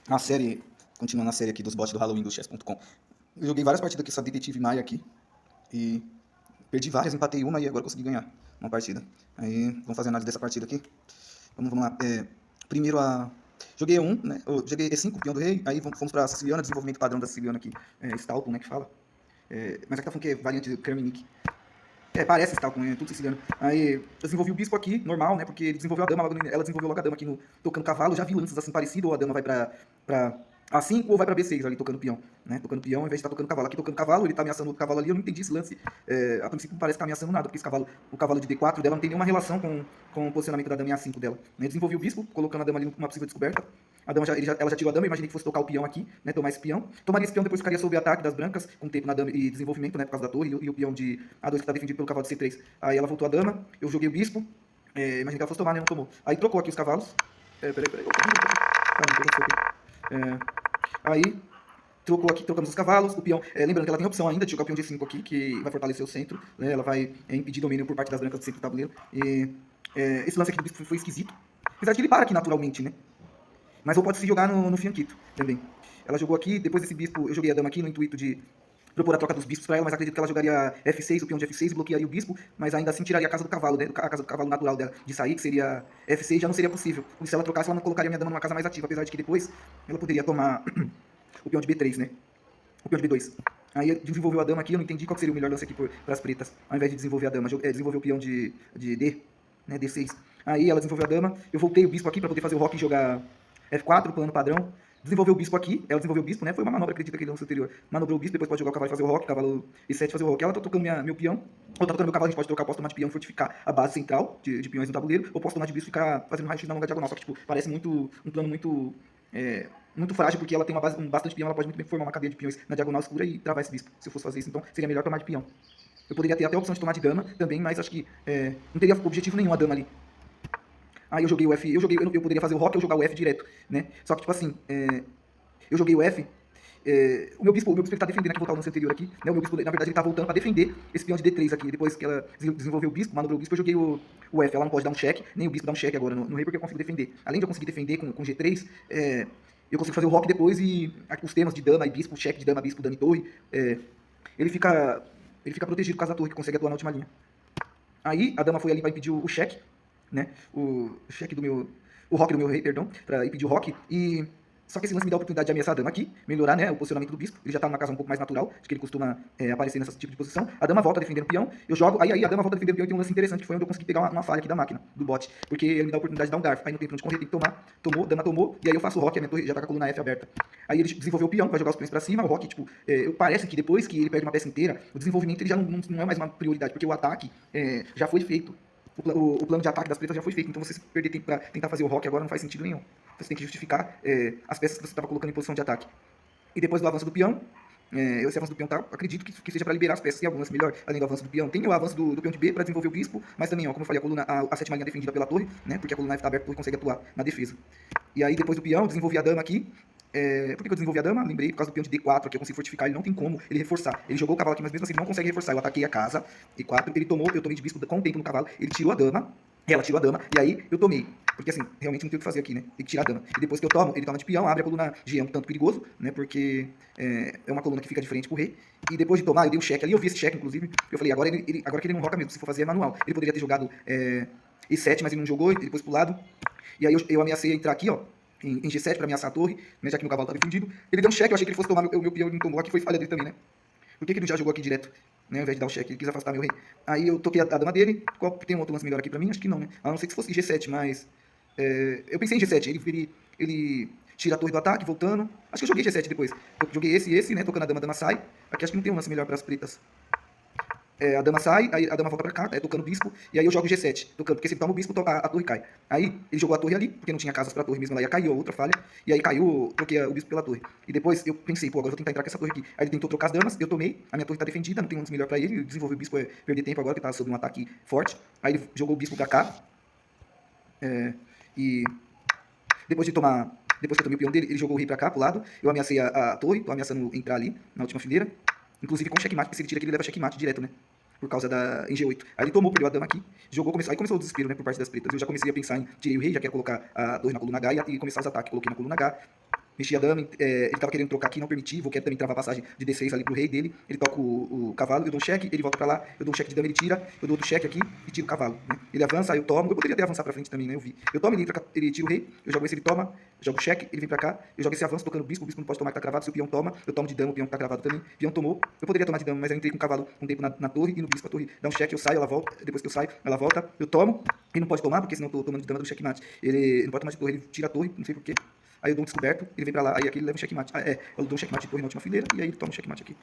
A série, continuando a série aqui dos bots do Halloween do chess.com. Eu joguei várias partidas aqui, essa Detetive Maia aqui. E perdi várias, empatei uma e agora consegui ganhar uma partida. Aí, vamos fazer análise dessa partida aqui. Vamos lá. Primeiro joguei E1, né? Eu joguei E5, peão do rei. Aí fomos pra Siciliana, desenvolvimento padrão da Siciliana aqui. Stalton, né, que fala. Mas aqui tá falando que é variante de Kerminic. Parece Stalton, é tudo siciliano. Aí eu desenvolvi o bispo aqui, normal, né? Porque ele desenvolveu a dama, ela desenvolveu logo a dama aqui no tocando cavalo. Já vi lances assim parecido, ou a dama vai pra A5 ou vai pra B6 ali, tocando peão, né? Tocando peão ao invés de estar tocando cavalo. Aqui tocando cavalo, ele tá ameaçando o cavalo ali, eu não entendi esse lance. A princípio não parece que tá ameaçando nada, porque o cavalo de D4 dela não tem nenhuma relação com o posicionamento da dama em A5 dela. Né? Desenvolvi o bispo, colocando a dama ali numa possível descoberta. A dama ela já tirou a dama, eu imaginei que fosse tocar o peão aqui, né? Tomar esse peão. Tomaria esse peão, depois ficaria sob ataque das brancas, com tempo na dama e desenvolvimento, né? Por causa da torre, e o peão de A2 que tá defendido pelo cavalo de C3. Aí ela voltou a dama, eu joguei o bispo, imaginei que ela fosse tomar, né? Não tomou. Aí trocou aqui os cavalos. Peraí. Aí trocamos os cavalos, o peão, lembrando que ela tem a opção ainda de jogar o peão de 5 aqui, que vai fortalecer o centro, né? Ela vai impedir domínio por parte das brancas do centro do tabuleiro. Esse lance aqui do bispo foi esquisito, apesar de que ele para aqui naturalmente, né? Mas ou pode se jogar no fianquito também. Ela jogou aqui, depois desse bispo, eu joguei a dama aqui no intuito de propor a troca dos bispos para ela, mas acredito que ela jogaria F6, o peão de F6, bloquearia o bispo, mas ainda assim tiraria a casa do cavalo, né? A casa do cavalo natural dela de sair, que seria F6, já não seria possível. Se ela trocasse, ela não colocaria minha dama numa casa mais ativa, apesar de que depois ela poderia tomar o peão de B3, né? O peão de B2. Aí desenvolveu a dama aqui, eu não entendi qual seria o melhor lance aqui para as pretas, ao invés de desenvolver a dama, desenvolveu o peão de D, né? D6. Aí ela desenvolveu a dama, eu voltei o bispo aqui para poder fazer o rock e jogar F4, plano padrão. Desenvolveu o bispo aqui, ela desenvolveu o bispo, né? Foi uma manobra, acredito, que ele lance anterior. Manobrou o bispo, depois pode jogar o cavalo e fazer o rock, cavalo E7 fazer o rock. Ela tá tocando meu peão, ou tá tocando meu cavalo, a gente pode trocar, posso tomar de peão e fortificar a base central de peões no tabuleiro, ou posso tomar de bispo e ficar fazendo raio-x na longa diagonal. Só que, tipo, parece um plano muito frágil, porque ela tem bastante peão, ela pode muito bem formar uma cadeia de peões na diagonal escura e travar esse bispo. Se eu fosse fazer isso, então seria melhor tomar de peão. Eu poderia ter até a opção de tomar de dama também, mas acho que não teria objetivo nenhum a dama ali. Aí eu joguei o F, eu poderia fazer o rock ou jogar o F direto, né? Só que, tipo assim, eu joguei o F, o meu bispo ele tá defendendo aqui, voltar ao lance anterior aqui, né? O meu bispo, na verdade, ele tá voltando pra defender esse peão de D3 aqui. Depois que ela desenvolveu o bispo, manobrou o bispo, eu joguei o F. Ela não pode dar um cheque, nem o bispo dá um cheque agora no rei, porque eu consigo defender. Além de eu conseguir defender com G3, eu consigo fazer o rock depois e os temas de dama e bispo, cheque de dama, bispo, dama e torre, ele fica protegido por causa da torre, que consegue atuar na última linha. Aí a dama foi ali pra impedir o cheque, né? O cheque do meu... O rock do meu rei, perdão, pra impedir o rock. Só que esse lance me dá a oportunidade de ameaçar a dama aqui, melhorar, né, o posicionamento do bispo. Ele já tá numa casa um pouco mais natural, de que ele costuma aparecer nesse tipo de posição. A dama volta defendendo o peão, eu jogo, aí a dama volta defendendo o peão e tem um lance interessante, que foi onde eu consegui pegar uma falha aqui da máquina, do bot. Porque ele me dá a oportunidade de dar um garfo. Aí não tem pra onde correr, tem que tomar. Dama tomou, e aí eu faço o rock, a minha torre já tá com a coluna F aberta. Aí ele desenvolveu o peão, vai jogar os peões pra cima, o rock, tipo, parece que depois que ele perde uma peça inteira, o desenvolvimento ele já não é mais uma prioridade, porque o ataque já foi feito. O plano de ataque das pretas já foi feito, então você perder tempo pra tentar fazer o rock agora não faz sentido nenhum. Você tem que justificar as peças que você estava colocando em posição de ataque. E depois do avanço do peão, esse avanço do peão acredito que seja para liberar as peças. Tem algum lance melhor além do avanço do peão? Tem o avanço do peão de B para desenvolver o bispo, mas também, ó, como eu falei, a sétima linha defendida pela torre, né? Porque a coluna F está aberta, a torre consegue atuar na defesa. E aí depois do peão, eu desenvolvi a dama aqui. Por que eu desenvolvi a dama? Lembrei, por causa do peão de D4, aqui eu consigo fortificar, ele não tem como ele reforçar. Ele jogou o cavalo aqui, mas mesmo assim ele não consegue reforçar. Eu ataquei a casa, E4, eu tomei de bispo com o tempo no cavalo, ele tirou a dama, ela tirou a dama, e aí eu tomei. Porque assim, realmente não tem o que fazer aqui, né? Tem que tirar a dama. E depois que eu tomo, ele toma de peão, abre a coluna G, é um tanto perigoso, né? Porque é uma coluna que fica de frente pro rei. E depois de tomar, eu dei um cheque ali, eu vi esse cheque, inclusive. Eu falei, agora que ele não roca mesmo, se for fazer é manual. Ele poderia ter jogado E7, mas ele não jogou, e depois pro lado. E aí eu ameacei entrar aqui, ó, em G7 pra ameaçar a torre, né? Já que meu cavalo tá defendido. Ele deu um cheque, eu achei que ele fosse tomar meu peão, ele não tomou, aqui foi falha dele também, né? Por que ele já jogou aqui direto? Né, ao invés de dar o cheque, ele quis afastar meu rei. Aí eu toquei a dama dele. Tem um outro lance melhor aqui pra mim? Acho que não, né? A não ser que se fosse G7, mas... eu pensei em G7. Ele tira a torre do ataque, voltando. Acho que eu joguei G7 depois. Eu joguei esse, né? Tocando a dama sai. Aqui acho que não tem um lance melhor pras pretas. A dama sai, aí a dama volta pra cá, tocando o bispo, e aí eu jogo G7, tocando, porque se toma o bispo, a torre cai. Aí ele jogou a torre ali, porque não tinha casas pra torre mesmo, ela ia cair, outra falha, e aí caiu, troquei o bispo pela torre. E depois eu pensei, pô, agora eu vou tentar entrar com essa torre aqui. Aí ele tentou trocar as damas, eu tomei, a minha torre tá defendida, não tem um lance melhor pra ele, desenvolveu o bispo, perder tempo agora, que tá sob um ataque forte. Aí ele jogou o bispo pra cá, e depois que eu tomei o peão dele, ele jogou o rei pra cá, pro lado, eu ameacei a torre, tô ameaçando entrar ali, na última fileira. Inclusive com checkmate, porque se ele tira aqui, ele leva checkmate direto, né? Por causa em G8. Aí ele tomou, perdeu a dama aqui, jogou, aí começou o desespero, né, por parte das pretas. Eu já comecei a pensar tirei o rei, já quero colocar a torre na coluna H e começar os ataques. Coloquei na coluna H, mexi a dama, ele tava querendo trocar aqui, não permiti, vou querer também travar a passagem de D6 ali pro rei dele, ele toca o cavalo, eu dou um cheque, ele volta pra lá, eu dou um cheque de dama, ele tira, eu dou outro cheque aqui e tiro o cavalo, né? Ele avança, aí eu tomo, eu poderia até avançar pra frente também, né? Eu vi. Eu tomo, ele tira o rei, eu jogo esse, ele toma, jogo o cheque, ele vem pra cá, eu jogo esse avanço tocando o bispo não pode tomar que tá cravado, se o peão toma, eu tomo de dama, o peão que tá cravado também, o peão tomou, eu poderia tomar de dama, mas eu entrei com o cavalo um tempo na torre e no bispo a torre dá um cheque, eu saio, ela volta, depois que eu saio, ela volta, eu tomo, ele não pode tomar, porque senão eu tô tomando de dama do checkmate, ele não pode tomar de torre, ele tira a torre, não sei porquê. Aí eu dou um descoberto, ele vem pra lá, aí aqui ele leva um checkmate. Eu dou um checkmate de torre na última fileira, e aí ele toma um checkmate aqui.